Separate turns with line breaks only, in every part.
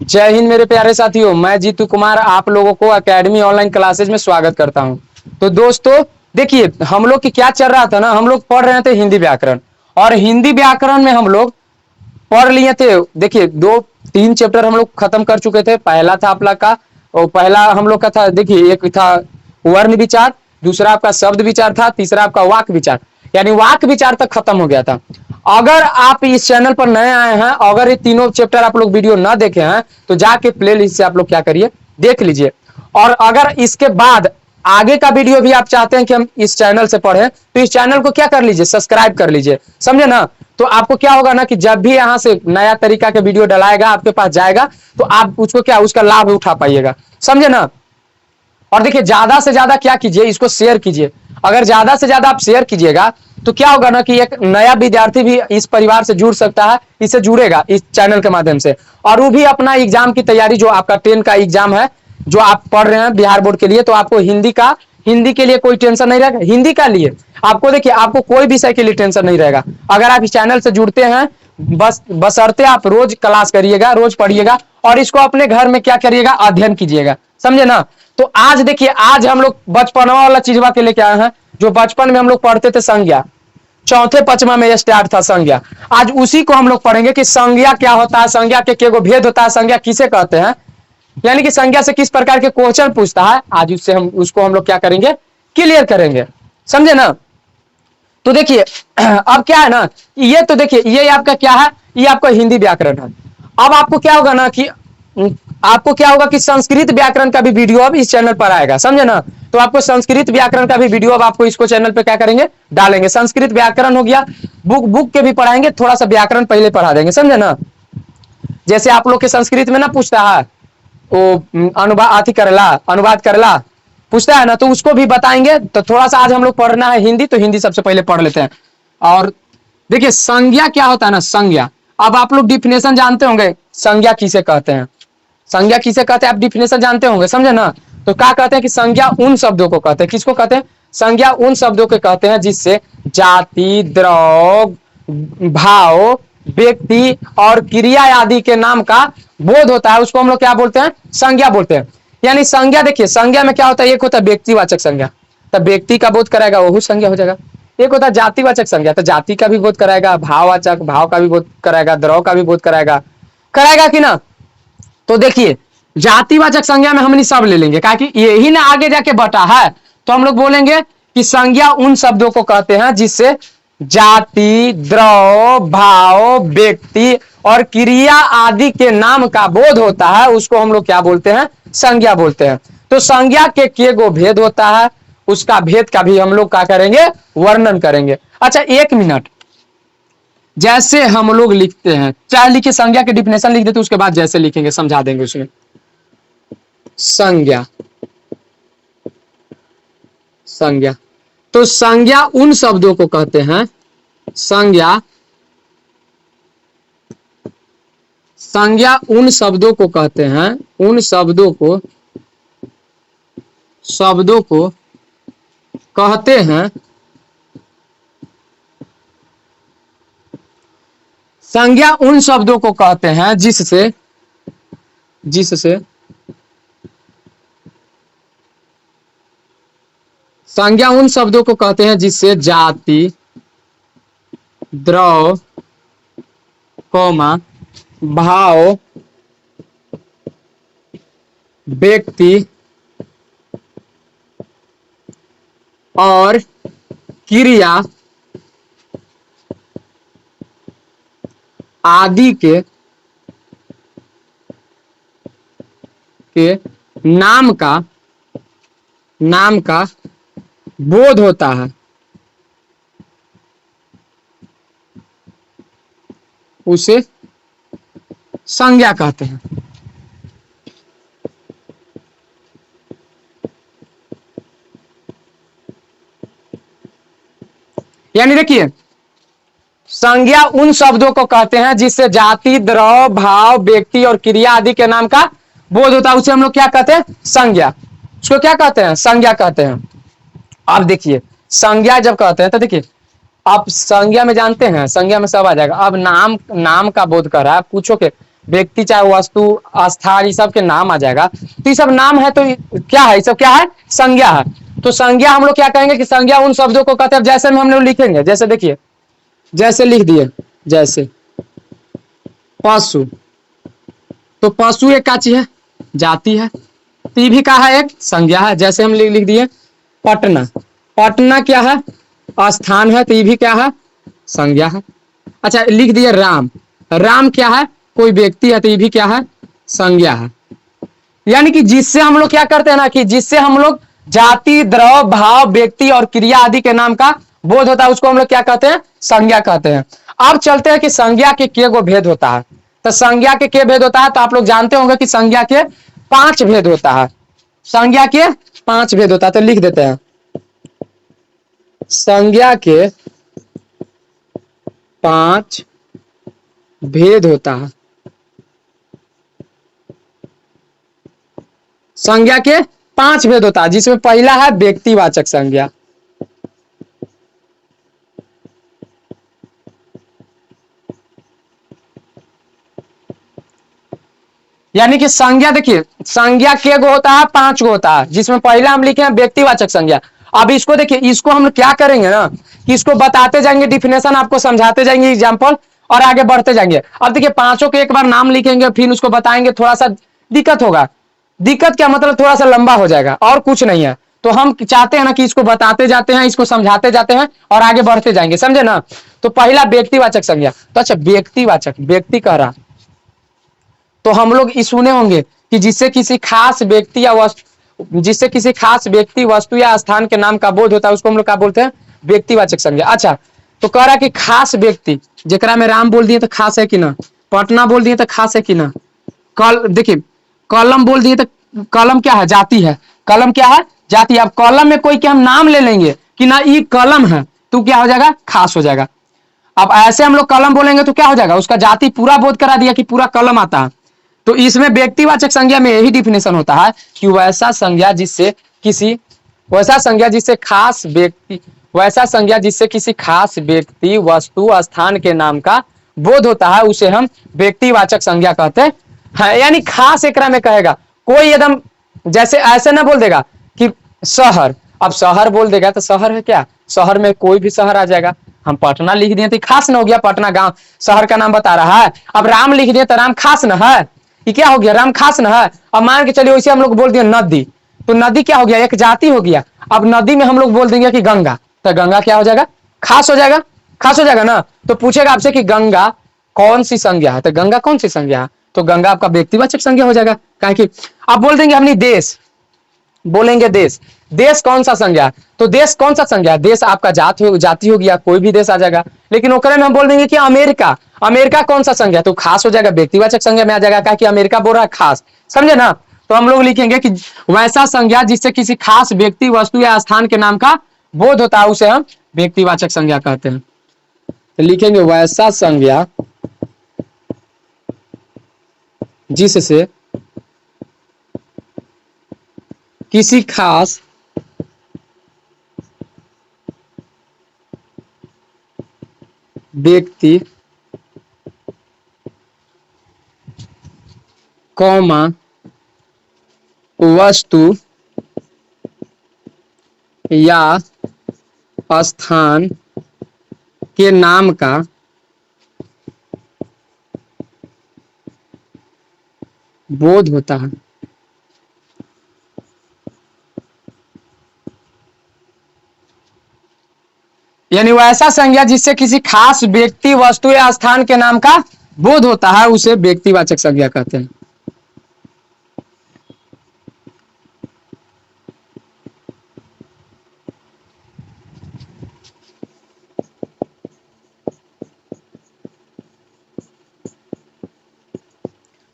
जय हिंद मेरे प्यारे साथियों, मैं जीतू कुमार आप लोगों को एकेडमी ऑनलाइन क्लासेज में स्वागत करता हूं। तो दोस्तों देखिए, हम लोग की क्या चल रहा था ना, हम लोग पढ़ रहे थे हिंदी व्याकरण। और हिंदी व्याकरण में हम लोग पढ़ लिए थे। देखिए, 2-3 चैप्टर हम लोग खत्म कर चुके थे। पहला था आप लोग का, और पहला हम लोग का था, देखिए, एक था वर्ण विचार, दूसरा आपका शब्द विचार था, तीसरा आपका वाक विचार, यानी वाक विचार तक खत्म हो गया था। अगर आप इस चैनल पर नए आए हैं, अगर ये तीनों चैप्टर आप लोग वीडियो ना देखे हैं, तो जाके प्ले लिस्ट से आप लोग क्या करिए, देख लीजिए। और अगर इसके बाद आगे का वीडियो भी आप चाहते हैं कि हम इस चैनल से पढ़ें, तो इस चैनल को क्या कर लीजिए, सब्सक्राइब कर लीजिए, समझे ना। तो आपको क्या होगा ना कि जब भी यहां से नया तरीका के वीडियो डलाएगा, आपके पास जाएगा, तो आप उसको क्या, उसका लाभ उठा पाइएगा, समझे ना। और देखिए, ज्यादा से ज्यादा क्या कीजिए, इसको शेयर कीजिए। अगर ज्यादा से ज्यादा आप शेयर कीजिएगा, तो क्या होगा ना कि एक नया विद्यार्थी भी इस परिवार से जुड़ सकता है, इससे जुड़ेगा इस चैनल के माध्यम से। और वो भी अपना एग्जाम की तैयारी, जो आपका 10 का एग्जाम है, जो आप पढ़ रहे हैं बिहार बोर्ड के लिए, तो आपको हिंदी के लिए कोई टेंशन नहीं रहेगा। हिंदी का लिए आपको, देखिए, आपको कोई विषय के लिए टेंशन नहीं रहेगा अगर आप इस चैनल से जुड़ते हैं। बसरते आप रोज क्लास करिएगा, रोज पढ़िएगा, और इसको अपने घर में क्या करिएगा, अध्ययन कीजिएगा, समझे ना। तो आज देखिए, आज हम लोग बचपन वाला चीजवा के लेके आए हैं, जो बचपन में हम लोग पढ़ते थे, संज्ञा। चौथे पचमा में स्टार्ट था संज्ञा। आज उसी को हम लोग पढ़ेंगे कि संज्ञा क्या होता है, संज्ञा के गो भेद होता है, संज्ञा किसे कहते हैं, यानी कि संज्ञा से किस प्रकार के क्वेश्चन पूछता है। आज उससे हम लोग क्या करेंगे, क्लियर करेंगे, समझे ना। तो देखिए, अब क्या है ना, ये तो देखिए, ये आपका क्या है, ये आपका हिंदी व्याकरण है। अब आपको क्या होगा ना कि आपको क्या होगा कि संस्कृत व्याकरण का भी वीडियो अब इस चैनल पर आएगा, समझे ना। तो आपको संस्कृत व्याकरण का भी वीडियो अब आपको इसको चैनल पे क्या करेंगे, डालेंगे। संस्कृत व्याकरण हो गया, बुक के भी पढ़ाएंगे, थोड़ा सा व्याकरण पहले पढ़ा देंगे, समझे ना। जैसे आप लोग के संस्कृत में ना पूछता है वो अनुवाद करला पूछता है ना, तो उसको भी बताएंगे। तो थोड़ा सा आज हम लोग पढ़ना है हिंदी, तो हिंदी सबसे पहले पढ़ लेते हैं। और देखिए, संज्ञा क्या होता है ना, संज्ञा। अब आप लोग डिफिनेशन जानते होंगे, संज्ञा किसे कहते हैं, संज्ञा किसे कहते हैं, आप डिफिनेशन जानते होंगे, समझे ना। तो क्या कहते हैं कि संज्ञा उन शब्दों को कहते हैं, किसको कहते हैं, संज्ञा उन शब्दों को कहते हैं जिससे जाति, द्रव, भाव, व्यक्ति और क्रिया आदि के नाम का बोध होता है, उसको हम लोग क्या बोलते हैं, संज्ञा बोलते हैं। यानी संज्ञा, देखिए, संज्ञा में क्या होता है, एक होता है व्यक्तिवाचक संज्ञा, तो व्यक्ति का बोध कराएगा, वो संज्ञा हो जाएगा। एक होता है जातिवाचक संज्ञा, तो जाति का भी बोध कराएगा, भाववाचक, भाव का भी बोध कराएगा, द्रव का भी बोध कराएगा, कराएगा कि ना। तो देखिए, जातिवाचक संज्ञा में हमने सब ले लेंगे, क्योंकि यही ना आगे जाके बटा है। तो हम लोग बोलेंगे कि संज्ञा उन शब्दों को कहते हैं जिससे जाति, द्रव, भाव, व्यक्ति और क्रिया आदि के नाम का बोध होता है, उसको हम लोग क्या बोलते हैं, संज्ञा बोलते हैं। तो संज्ञा के गो भेद होता है, उसका भेद का भी हम लोग क्या करेंगे, वर्णन करेंगे। अच्छा, 1 मिनट, जैसे हम लोग लिखते हैं, चाहे लिखिए, संज्ञा के डिफिनेशन लिख देते, उसके बाद जैसे लिखेंगे समझा देंगे उसमें। संज्ञा, संज्ञा, तो संज्ञा उन शब्दों को कहते हैं, संज्ञा, संज्ञा उन शब्दों को कहते हैं, उन शब्दों को कहते हैं, संज्ञा उन शब्दों को कहते हैं जिससे संज्ञा उन शब्दों को कहते हैं जिससे जाति, द्रव, भाव, व्यक्ति और क्रिया आदि के नाम का बोध होता है, उसे संज्ञा कहते हैं। यानी देखिए, संज्ञा उन शब्दों को कहते हैं जिससे जाति, द्रव, भाव, व्यक्ति और क्रिया आदि के नाम का बोध होता है, उसे हम लोग क्या कहते हैं, संज्ञा। उसको क्या कहते हैं, संज्ञा कहते हैं। अब देखिए, संज्ञा जब कहते हैं, तो देखिए, आप संज्ञा में जानते हैं, संज्ञा में सब आ जाएगा। अब नाम का बोध कर रहा है, पूछो के व्यक्ति चाहे वस्तु स्थान ये सब के नाम आ जाएगा, तो ये सब नाम है तो क्या है, ये सब क्या है, संज्ञा है। तो संज्ञा हम लोग क्या कहेंगे कि संज्ञा उन शब्दों को कहते हैं, जैसे में हम लोग लिखेंगे, जैसे देखिए, जैसे लिख दिए, जैसे पशु, तो पशु एक का चीज है, जाति है, तो ये भी कहा है एक संज्ञा है। जैसे हम लिख दिए पटना, पटना क्या है, स्थान है, तो ये भी क्या है, संज्ञा है। अच्छा लिख दिए राम, राम क्या है, कोई व्यक्ति है, तो ये भी क्या है, संज्ञा है। यानी कि जिससे हम लोग क्या करते हैं ना, कि जिससे हम लोग जाति द्रव भाव व्यक्ति और क्रिया आदि के नाम का बोध होता है, उसको हम लोग क्या कहते हैं, संज्ञा कहते हैं। अब चलते हैं कि संज्ञा के गो भेद होता है। तो संज्ञा के भेद होता है, तो आप लोग जानते होंगे कि संज्ञा के 5 भेद होता है, संज्ञा के 5 भेद होता है। तो लिख देते हैं, संज्ञा के 5 भेद होता है। संज्ञा के 5 भेद होता है, जिसमें पहला है व्यक्तिवाचक संज्ञा। यानी कि संज्ञा देखिए, संज्ञा के गो होता है, 5 गो होता है, जिसमें पहला हम लिखे हैं व्यक्तिवाचक संज्ञा। अब इसको देखिए, इसको हम क्या करेंगे ना, कि इसको बताते जाएंगे, डिफिनेशन आपको समझाते जाएंगे, एग्जाम्पल, और आगे बढ़ते जाएंगे। अब देखिए पांचों को एक बार नाम लिखेंगे, फिर उसको बताएंगे, थोड़ा सा दिक्कत होगा। दिक्कत क्या मतलब, थोड़ा सा लंबा हो जाएगा, और कुछ नहीं है। तो हम चाहते हैं ना कि इसको बताते जाते हैं, इसको समझाते जाते हैं, और आगे बढ़ते जाएंगे, समझे ना। तो पहला व्यक्तिवाचक संज्ञा। तो अच्छा व्यक्तिवाचक, व्यक्ति कह रहा, तो हम लोग सुने होंगे कि जिससे किसी खास व्यक्ति या वस्तु, जिससे किसी खास व्यक्ति वस्तु या स्थान के नाम का बोध होता है, उसको हम लोग क्या बोलते हैं, व्यक्तिवाचक संज्ञा। अच्छा तो कह रहा है कि खास व्यक्ति, जेकरा में राम बोल दिए तो खास है कि ना, पटना बोल दिए तो खास है कि ना, कल देखिए कलम बोल दिए तो, कलम क्या है, जाति है, कलम क्या है, जाति। अब कलम में कोई के हम नाम ले लेंगे कि ना ये कलम है, तो क्या हो जाएगा, खास हो जाएगा। अब ऐसे हम लोग कलम बोलेंगे तो क्या हो जाएगा, उसका जाति पूरा बोध करा दिया कि पूरा कलम आता है। तो इसमें व्यक्तिवाचक संज्ञा में यही डिफिनेशन होता है कि वैसा संज्ञा जिससे किसी, वैसा संज्ञा जिससे खास व्यक्ति, वैसा संज्ञा जिससे किसी खास व्यक्ति वस्तु स्थान के नाम का बोध होता है, उसे हम व्यक्तिवाचक संज्ञा कहते हैं। यानी खास एकरा में कहेगा कोई एकदम, जैसे ऐसे ना बोल देगा कि शहर, अब शहर बोल देगा तो शहर है क्या, शहर में कोई भी शहर आ जाएगा। हम पटना लिख दिए तो खास ना हो गया, पटना गांव शहर का नाम बता रहा है। अब राम लिख दिए तो राम खास ना है, ये क्या हो गया, राम खास ना है। अब मान के चलिए वैसे हम लोग बोल दिए नदी, तो नदी क्या हो गया, एक जाति हो गया। अब नदी में हम लोग बोल देंगे कि गंगा, तो गंगा क्या हो जाएगा, खास हो जाएगा, खास हो जाएगा ना। तो पूछेगा आपसे कि गंगा कौन सी संज्ञा है, तो गंगा कौन सी संज्ञा है, तो गंगा आपका व्यक्तिवाचक संज्ञा हो जाएगा। काहे कि आप बोल देंगे हमने देश, बोलेंगे देश, देश कौन सा संज्ञा, तो देश कौन सा संज्ञा, देश आपका जाति हो गया, कोई भी देश आ जाएगा। लेकिन ओकरे में हम बोल देंगे कि अमेरिका, अमेरिका कौन सा संज्ञा, तो खास हो जाएगा, व्यक्तिवाचक संज्ञा में आ जाएगा, क्या कि अमेरिका बोल रहा है खास, समझे ना। तो हम लोग लिखेंगे कि वैसा संज्ञा जिससे किसी खास व्यक्ति वस्तु या स्थान के नाम का बोध होता है, उसे हम व्यक्तिवाचक संज्ञा कहते हैं। तो लिखेंगे वैसा संज्ञा जिससे किसी खास व्यक्ति कौमा वस्तु या स्थान के नाम का बोध होता है। यानी वैसा संज्ञा जिससे किसी खास व्यक्ति वस्तु या स्थान के नाम का बोध होता है, उसे व्यक्तिवाचक संज्ञा कहते हैं।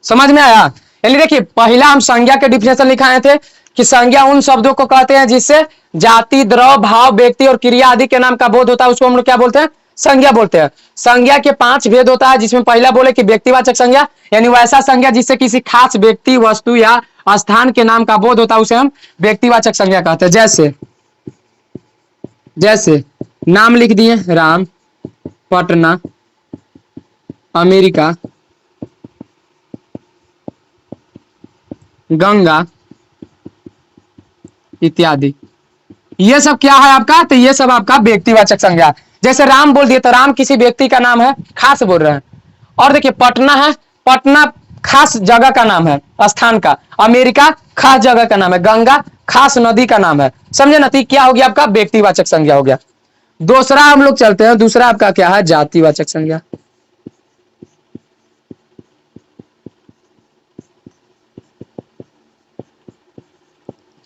समझ में आया। यानी देखिए पहला हम संज्ञा के डिफिनेशन लिखाए थे कि संज्ञा उन शब्दों को कहते हैं जिससे जाति द्रव भाव व्यक्ति और क्रिया आदि के नाम का बोध होता है, उसको हम लोग क्या बोलते हैं, संज्ञा बोलते हैं। संज्ञा के 5 भेद होता है, जिसमें पहला बोले कि व्यक्तिवाचक संज्ञा, यानी वैसा संज्ञा जिससे किसी खास व्यक्ति वस्तु या स्थान के नाम का बोध होता है, उसे हम व्यक्तिवाचक संज्ञा कहते हैं। जैसे जैसे नाम लिख दिए राम, पटना, अमेरिका, गंगा इत्यादि। ये सब क्या है आपका, तो ये सब आपका व्यक्तिवाचक संज्ञा। जैसे राम बोल दिए तो राम किसी व्यक्ति का नाम है, खास बोल रहे हैं। और देखिए पटना है, पटना खास जगह का नाम है, स्थान का। अमेरिका खास जगह का नाम है। गंगा खास नदी का नाम है। समझे ना, तो क्या हो गया आपका व्यक्तिवाचक संज्ञा हो गया। दूसरा हम लोग चलते हैं, दूसरा आपका क्या है, जातिवाचक संज्ञा।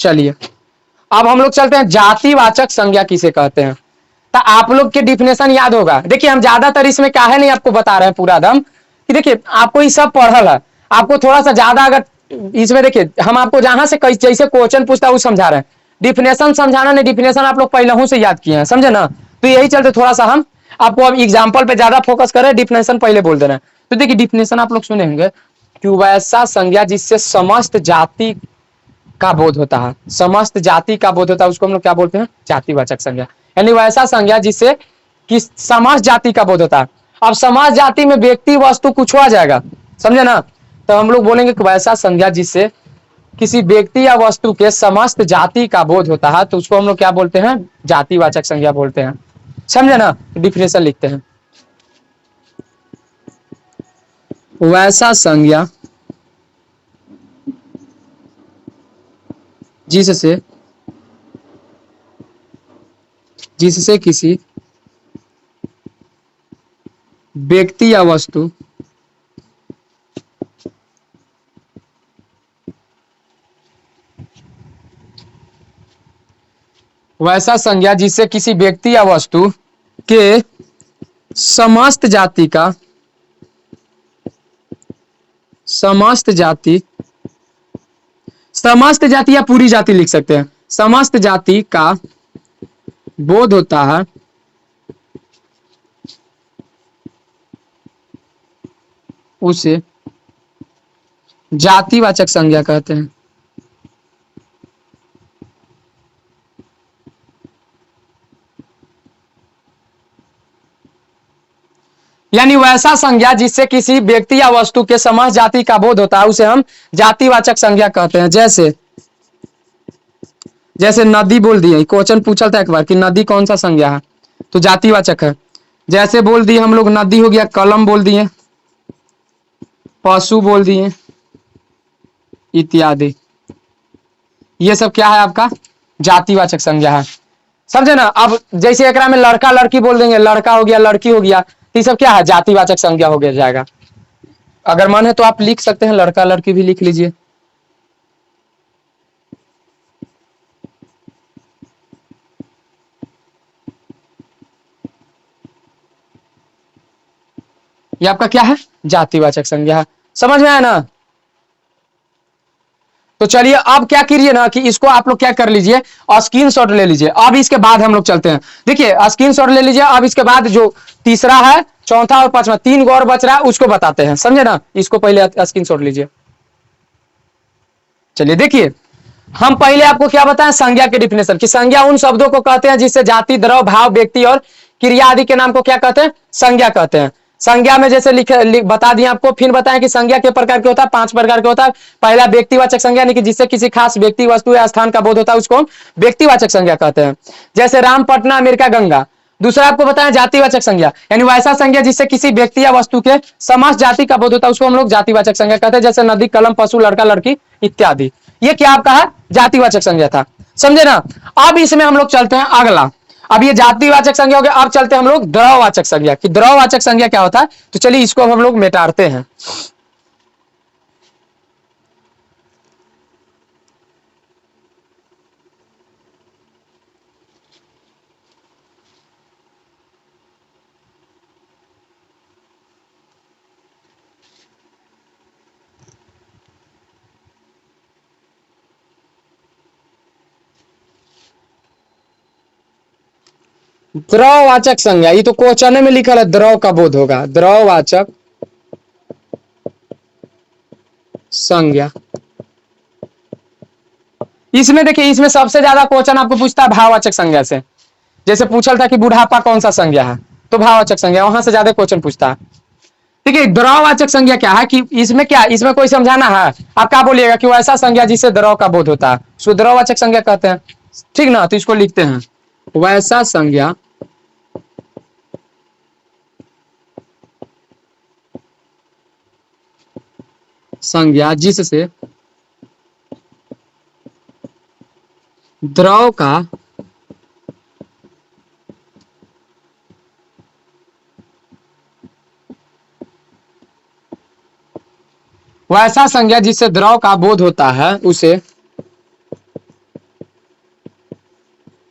चलिए अब हम लोग चलते हैं जातिवाचक संज्ञा किसे कहते हैं। तो आप लोग के डिफिनेशन याद होगा। देखिए हम ज्यादातर इसमें क्या है नहीं आपको बता रहे हैं पूरा दम कि देखिए आपको ये सब पढ़ल है, आपको थोड़ा सा ज्यादा अगर इसमें देखिए हम आपको जहां से जैसे क्वेश्चन पूछता है वो समझा रहे हैं। डिफिनेशन समझाना नहीं, डिफिनेशन आप लोग पहले से याद किए हैं, समझे ना। तो यही चलते थोड़ा सा हम आपको अब एग्जाम्पल पे ज्यादा फोकस करें, डिफिनेशन पहले बोल दे रहे हैं। तो देखिए डिफिनेशन आप लोग सुने होंगे कि वैसा संज्ञा जिससे समस्त जाति का बोध होता है, समस्त जाति का बोध होता है, उसको हम लोग क्या बोलते हैं, जातिवाचक संज्ञा। यानी वैसा संज्ञा जिससे कि समस्त जाति का बोध होता है। अब समस्त जाति में व्यक्ति वस्तु कुछ आ जाएगा, समझे ना। तो हम लोग बोलेंगे कि वैसा संज्ञा जिससे किसी व्यक्ति या वस्तु के समस्त जाति का बोध होता है, तो उसको हम लोग क्या बोलते हैं, जातिवाचक संज्ञा बोलते हैं। समझे ना, डिफिनेशन लिखते हैं। वैसा संज्ञा जिससे जिससे किसी व्यक्ति या वस्तु वैसा संज्ञा जिससे किसी व्यक्ति या वस्तु के समस्त जाति का समस्त जाति समस्त जाति या पूरी जाति लिख सकते हैं, समस्त जाति का बोध होता है, उसे जातिवाचक संज्ञा कहते हैं। यानी वैसा संज्ञा जिससे किसी व्यक्ति या वस्तु के समस्त जाति का बोध होता है, उसे हम जातिवाचक संज्ञा कहते हैं। जैसे जैसे नदी बोल दिए, क्वेश्चन पूछा था एक बार कि नदी कौन सा संज्ञा है, तो जातिवाचक है। जैसे बोल दिए हम लोग नदी हो गया, कलम बोल दिए, पशु बोल दिए इत्यादि। ये सब क्या है आपका जातिवाचक संज्ञा है, समझे ना। अब जैसे एकरा में लड़का लड़की बोल देंगे, लड़का हो गया लड़की हो गया, तो ये सब क्या है, जातिवाचक संज्ञा हो गया जाएगा। अगर मन है तो आप लिख सकते हैं, लड़का लड़की भी लिख लीजिए। ये आपका क्या है, जातिवाचक संज्ञा है। समझ में आया ना। तो चलिए अब क्या कीजिए ना कि इसको आप लोग क्या कर लीजिए, स्क्रीनशॉट ले लीजिए। अब इसके बाद हम लोग चलते हैं, देखिए स्क्रीनशॉट ले लीजिए। अब इसके बाद जो तीसरा है, चौथा और पांचवा, तीन और बच रहा है, उसको बताते हैं, समझे ना। इसको पहले स्क्रीनशॉट लीजिए। चलिए देखिए हम पहले आपको क्या बताएं, संज्ञा के डिफिनेशन की। संज्ञा उन शब्दों को कहते हैं जिससे जाति, द्रव, भाव, व्यक्ति और क्रिया आदि के नाम को क्या कहते हैं, संज्ञा कहते हैं। संज्ञा में जैसे बता दिए आपको, फिर बताएं कि संज्ञा के प्रकार के होता है, 5 प्रकार के होता है। पहला व्यक्तिवाचक संज्ञा, यानी कि जिससे किसी खास व्यक्ति, वस्तु या स्थान का बोध होता है, उसको हम व्यक्तिवाचक संज्ञा कहते हैं। जैसे राम, पटना, अमेरिका, गंगा। दूसरा आपको बताया जातिवाचक संज्ञा, यानी वैसा संज्ञा जिससे किसी व्यक्ति या वस्तु के समस्त जाति का बोध होता है, उसको हम लोग जातिवाचक संज्ञा कहते हैं। जैसे नदी, कलम, पशु, लड़का लड़की इत्यादि। ये क्या आपका है, जातिवाचक संज्ञा था, समझे ना। अब इसमें हम लोग चलते हैं अगला। अब ये जातिवाचक संज्ञा हो गया, अब चलते हैं हम लोग द्रववाचक संज्ञा की। द्रववाचक संज्ञा क्या होता है, तो चलिए इसको हम लोग मिटाते हैं। द्रववाचक संज्ञा, ये तो क्वेश्चन में लिखा है, द्रव का बोध होगा, द्रववाचक संज्ञा। इसमें देखिए, इसमें सबसे ज्यादा क्वेश्चन आपको पूछता है भाववाचक संज्ञा से। जैसे पूछा था कि बुढ़ापा कौन सा संज्ञा है, तो भाववाचक संज्ञा, वहां से ज्यादा क्वेश्चन पूछता है। ठीक है, द्रववाचक संज्ञा क्या है कि इसमें क्या, इसमें कोई समझाना है, आप क्या बोलिएगा कि वो ऐसा संज्ञा जिससे द्रव का बोध होता है, उसको द्रववाचक संज्ञा कहते हैं। ठीक ना, तो इसको लिखते हैं वैसा संज्ञा संज्ञा जिससे द्रव का वैसा संज्ञा जिससे द्रव का बोध होता है उसे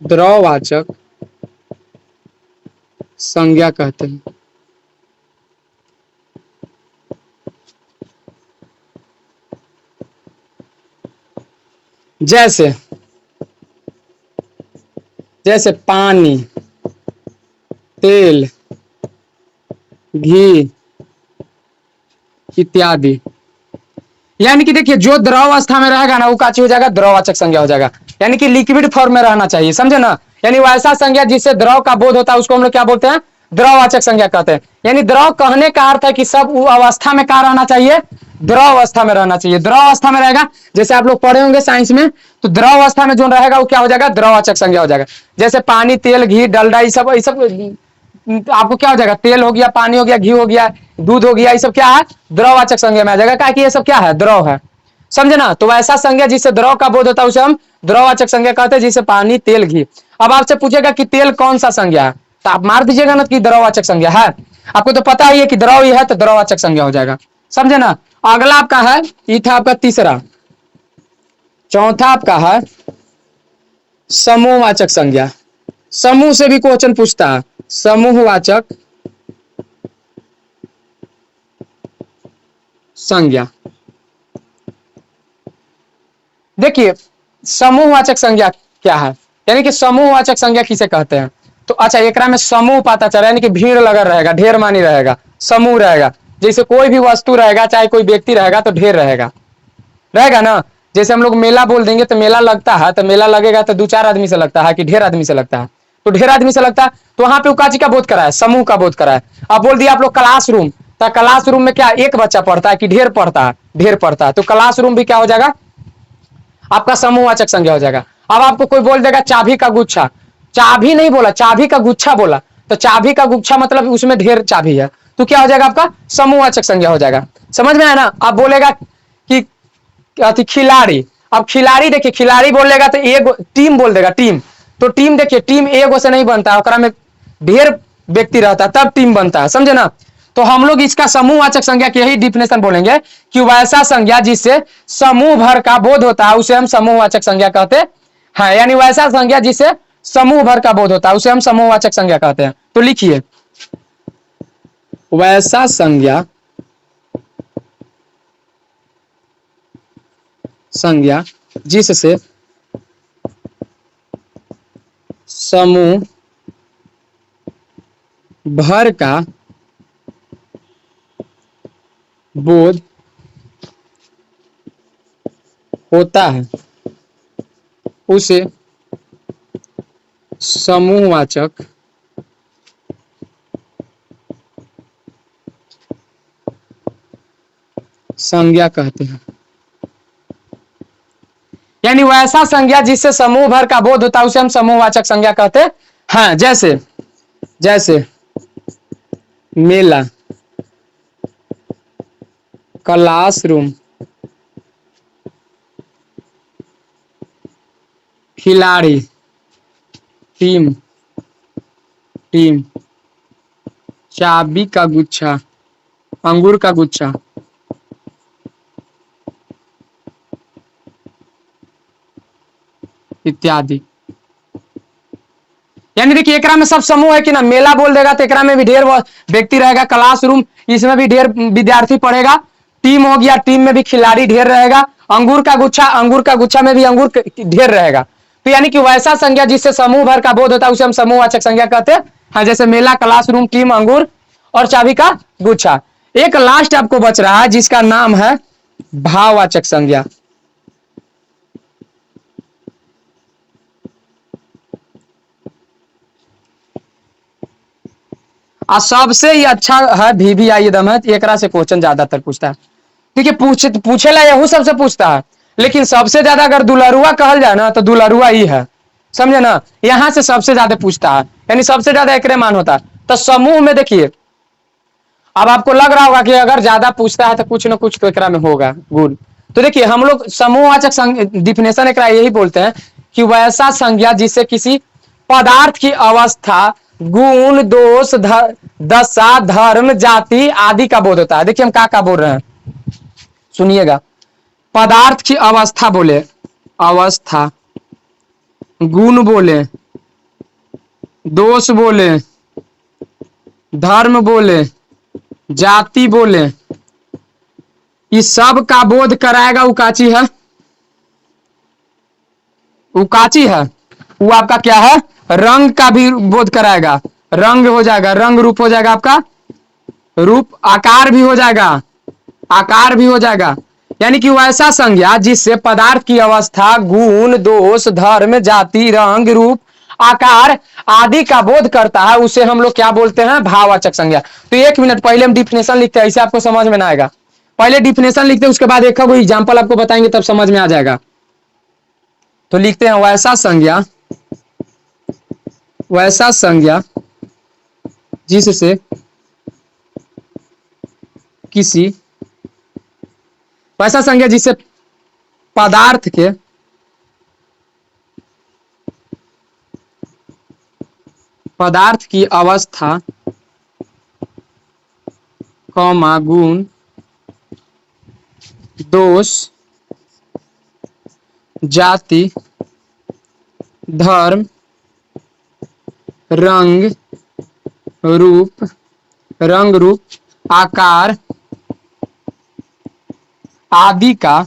द्रववाचक संज्ञा कहते हैं। जैसे जैसे पानी, तेल, घी इत्यादि। यानी कि देखिए जो द्रव अवस्था में रहेगा ना वो का हो जाएगा, द्रववाचक संज्ञा हो जाएगा। यानी कि लिक्विड फॉर्म में रहना चाहिए, समझे ना। यानी वैसा संज्ञा जिससे द्रव का बोध होता है उसको हम लोग क्या बोलते हैं, द्रववाचक संज्ञा कहते हैं। यानी द्रव कहने का अर्थ है कि सब अवस्था में क्या रहना चाहिए, द्रव अवस्था में रहना चाहिए। द्रव अवस्था में रहेगा, जैसे आप लोग पढ़े होंगे साइंस में, तो द्रव अवस्था में जो रहेगा वो क्या हो जाएगा, द्रववाचक संज्ञा हो जाएगा। जैसे पानी, तेल, घी, डलडा, ये सब आपको क्या हो जाएगा, तेल हो गया, पानी हो गया, घी हो गया, दूध हो गया, ये सब क्या है, द्रववाचक संज्ञा में आ जाएगा, क्या कि ये सब क्या है, द्रव है। समझे ना। तो वैसा संज्ञा जिससे द्रव का बोध होता है उसे हम द्रववाचक संज्ञा कहते हैं, जिसे पानी, तेल, घी। अब आपसे पूछेगा कि तेल कौन सा संज्ञा है, तो आप मार दीजिएगा ना कि द्रववाचक संज्ञा है। आपको तो पता ही है कि द्रव ही है तो द्रववाचक संज्ञा हो जाएगा। समझे ना। अगला आपका है, ये था आपका तीसरा। चौथा आपका है समूहवाचक संज्ञा। समूह से भी क्वेश्चन पूछता है, समूहवाचक संज्ञा। देखिए समूहवाचक संज्ञा क्या है, यानी कि समूहवाचक संज्ञा किसे कहते हैं। तो अच्छा, एकरा में समूह पता चला, यानी कि भीड़ लगा रहेगा, ढेर मानी रहेगा, समूह रहेगा। जैसे कोई भी वस्तु रहेगा, चाहे कोई व्यक्ति रहेगा, तो ढेर रहेगा, रहेगा ना। जैसे हम लोग मेला बोल देंगे तो मेला लगता है, तो मेला लगेगा तो दो चार आदमी से लगता है कि ढेर आदमी से लगता है, तो ढेर आदमी से लगता है, तो वहां पे उकाची का बोध करा है, समूह का बोध करा है। अब बोल दिया आप लोग क्लासरूम, तो क्लासरूम में क्या एक बच्चा पढ़ता है कि ढेर पढ़ता है, ढेर पढ़ता है, तो क्लासरूम भी क्या हो जाएगा, आपका समूहवाचक संज्ञा हो जाएगा। अब आपको कोई बोल देगा चाबी का गुच्छा, चाबी नहीं बोला, चाबी का गुच्छा बोला, तो चाबी का गुच्छा मतलब उसमें ढेर चाबी है, तो क्या हो जाएगा, आपका समूहवाचक संज्ञा हो जाएगा। समझ में आया ना। अब बोलेगा कि खिलाड़ी, अब खिलाड़ी देखिए, खिलाड़ी बोलेगा तो एक टीम बोल देगा, टीम, तो टीम देखिए, टीम एगो से नहीं बनता है, में ढेर व्यक्ति रहता है तब टीम बनता है, समझे ना। तो हम लोग इसका समूहवाचक संज्ञा की यही डिफिनेशन बोलेंगे कि वैसा संज्ञा जिससे समूह भर का बोध होता है उसे हम समूहवाचक संज्ञा कहते हैं। यानी वैसा संज्ञा जिससे समूह भर का बोध होता है उसे हम समूहवाचक संज्ञा कहते हैं। तो लिखिए वैसा संज्ञा संज्ञा जिससे समूह भर का बोध होता है उसे समूहवाचक संज्ञा कहते हैं। यानी वैसा संज्ञा जिससे समूह भर का बोध होता है उसे हम समूहवाचक संज्ञा कहते हैं। जैसे जैसे मेला, क्लासरूम, खिलाड़ी, टीम, टीम, चाबी का गुच्छा, अंगूर का गुच्छा, इत्यादि। यानी देखिए एकरा में सब समूह है कि ना, मेला बोल देगा तो एकरा में भी ढेर व्यक्ति रहेगा, क्लासरूम इसमें भी ढेर विद्यार्थी पढ़ेगा, टीम हो गया, टीम में भी खिलाड़ी ढेर रहेगा, अंगूर का गुच्छा, अंगूर का गुच्छा में भी अंगूर ढेर रहेगा। तो यानी कि वैसा संज्ञा जिससे समूह भर का बोध होता है उसे हम समूहवाचक संज्ञा कहते हैं। हाँ, जैसे मेला, क्लासरूम, टीम, अंगूर और चाबी का गुच्छा। एक लास्ट आपको बच रहा है जिसका नाम है भाववाचक संज्ञा। और सबसे ही अच्छा है VVI एकदम है, एकरा से क्वेश्चन ज्यादातर पूछता है। देखिए पूछेला यहू सबसे पूछता है, लेकिन सबसे ज्यादा अगर दुलरुआ कहल जाए ना तो दुलरुआ ही है, समझे ना। यहां से सबसे ज्यादा पूछता है, यानी सबसे ज्यादा एकरे मान होता है। तो समूह में देखिए, अब आपको लग रहा होगा कि अगर ज्यादा पूछता है तो कुछ ना कुछ तो एकरा में होगा गुण। तो देखिए हम लोग समूहवाचक डिफिनेशन एकरा यही बोलते हैं कि वैसा संज्ञा जिससे किसी पदार्थ की अवस्था, गुण, दोष, दशा, धर्म, जाति आदि का बोध होता है। देखिए हम क्या बोल रहे हैं, सुनिएगा। पदार्थ की अवस्था बोले, अवस्था, गुण बोले, दोष बोले, धर्म बोले, जाति बोले, इस सब का बोध कराएगा उकाची है, उकाची है। वो आपका क्या है, रंग का भी बोध कराएगा, रंग हो जाएगा, रंग रूप हो जाएगा आपका, रूप, आकार भी हो जाएगा, आकार भी हो जाएगा। यानी कि वैसा संज्ञा जिससे पदार्थ की अवस्था, गुण, दोष, धर्म, जाति, रंग, रूप, आकार आदि का बोध करता है, उसे हम लोग क्या बोलते हैं, भाववाचक संज्ञा। तो एक मिनट पहले हम डिफिनेशन लिखते हैं, ऐसे आपको समझ में ना आएगा। पहले डिफिनेशन लिखते हैं, उसके बाद एक एग्जाम्पल आपको बताएंगे, तब समझ में आ जाएगा। तो लिखते हैं वैसा संज्ञा, वैसा संज्ञा जिससे किसी, वैसा संज्ञा जिससे पदार्थ के पदार्थ की अवस्था, कौमा, गुण, दोष, जाति, धर्म, रंग रूप, रंग रूप, आकार आदि का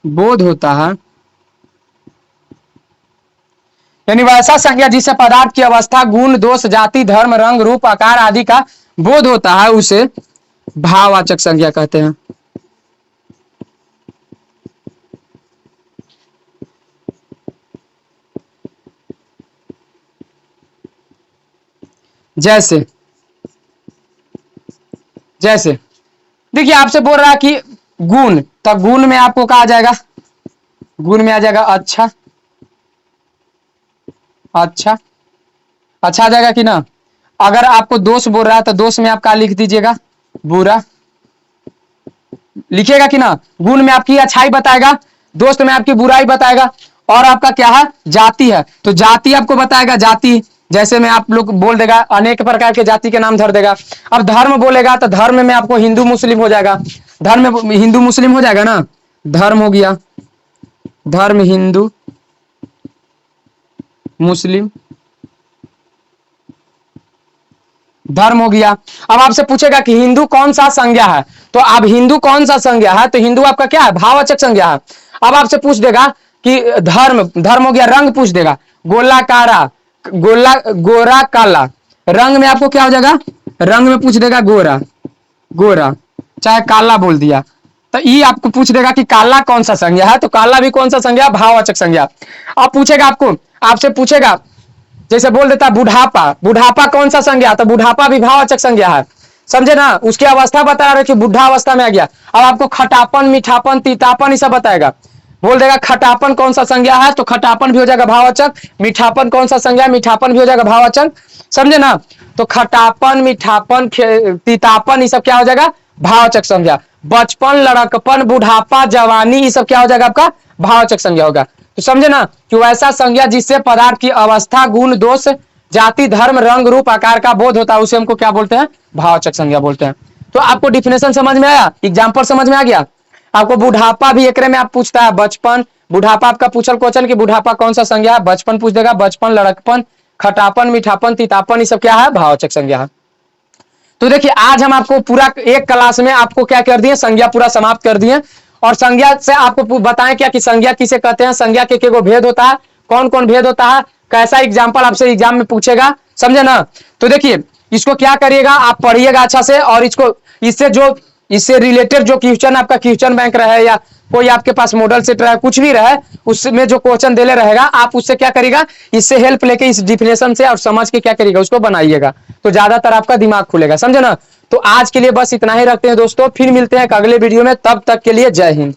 बोध होता है। यानी वैसा संज्ञा जिससे पदार्थ की अवस्था, गुण, दोष, जाति, धर्म, रंग रूप, आकार आदि का बोध होता है, उसे भाववाचक संज्ञा कहते हैं। जैसे जैसे देखिए आपसे बोल रहा है कि गुण, तो गुण में आपको कहा जाएगा, गुण में आ जाएगा अच्छा, अच्छा, अच्छा आ जाएगा कि ना। अगर आपको दोष बोल रहा है तो दोष में आप क्या लिख दीजिएगा, बुरा लिखिएगा कि ना। गुण में आपकी अच्छाई बताएगा, दोस्त में आपकी बुराई बताएगा, और आपका क्या है, जाति है, तो जाति आपको बताएगा, जाति जैसे में आप लोग बोल देगा, अनेक प्रकार के जाति के नाम धर देगा। अब धर्म बोलेगा तो धर्म में आपको हिंदू मुस्लिम हो जाएगा, धर्म में हिंदू मुस्लिम हो जाएगा ना, धर्म हो गया, धर्म हिंदू मुस्लिम, धर्म हो गया। अब आपसे पूछेगा कि हिंदू कौन सा संज्ञा है, तो अब हिंदू कौन सा संज्ञा है, तो हिंदू आपका क्या है, भाववाचक संज्ञा है। अब आपसे पूछ देगा कि धर्म, धर्म हो गया, रंग पूछ देगा, गोला कारा, गोला, गोरा काला, रंग में आपको क्या हो जाएगा, रंग में पूछ देगा गोरा, गोरा, चाहे काला बोल दिया, तो ये आपको पूछ देगा कि काला कौन सा संज्ञा है, तो काला भी कौन सा संज्ञा, भाववाचक संज्ञा। अब पूछेगा आपको, आपसे पूछेगा, जैसे बोल देता बुढ़ापा, बुढ़ापा कौन सा संज्ञा, तो बुढ़ापा भी भाववाचक संज्ञा है, समझे ना। उसकी अवस्था बता रहे कि बुढ़ा अवस्था में आ गया। अब आपको खटापन, मीठापन, तीतापन ये सब बताएगा, बोल देगा खटापन कौन सा संज्ञा है, तो खटापन भी हो जाएगा भाववाचक, मीठापन कौन सा संज्ञा, मीठापन भी हो जाएगा भाववाचक, समझे ना। तो खटापन, मीठापन, तीतापन ये सब क्या हो जाएगा, भाववाचक संज्ञा। बचपन, लड़कपन, बुढ़ापा, जवानी ये सब क्या हो जाएगा आपका, भाववाचक संज्ञा होगा। तो समझे ना कि वैसा संज्ञा जिससे पदार्थ की अवस्था, गुण, दोष, जाति, धर्म, रंग रूप, आकार का बोध होता है, उसे हमको क्या बोलते हैं, भाववाचक संज्ञा बोलते हैं। तो आपको डिफिनेशन समझ में आया, एग्जाम्पल समझ में आ गया। आपको बुढ़ापा भी एकरे में आप पूछता है, बचपन, बुढ़ापा आपका पूछल क्वेश्चन कि बुढ़ापा कौन सा संज्ञा है, बचपन पूछ देगा, बचपन, लड़कपन, खटापन, मीठापन, तीतापन ये सब क्या है, भाववाचक संज्ञा है। तो देखिए आज हम आपको पूरा एक क्लास में आपको क्या कर दिए, संज्ञा पूरा समाप्त कर दिए, और संज्ञा से आपको बताएं क्या कि संज्ञा किसे कहते हैं, संज्ञा के को भेद होता है, कौन कौन भेद होता है, कैसा एग्जाम्पल आपसे एग्जाम में पूछेगा, समझे ना। तो देखिए इसको क्या करिएगा, आप पढ़िएगा अच्छा से, और इसको, इससे जो इससे रिलेटेड जो क्वेश्चन आपका क्वेश्चन बैंक रहे या कोई आपके पास मॉडल सेट रहा कुछ भी रहे, उसमें जो क्वेश्चन देले रहेगा आप उससे क्या करिएगा, इससे हेल्प लेके इस डिफिनेशन से और समझ के क्या करिएगा उसको बनाइएगा, तो ज्यादातर आपका दिमाग खुलेगा, समझे ना। तो आज के लिए बस इतना ही रखते हैं दोस्तों, फिर मिलते हैं अगले वीडियो में, तब तक के लिए जय हिंद।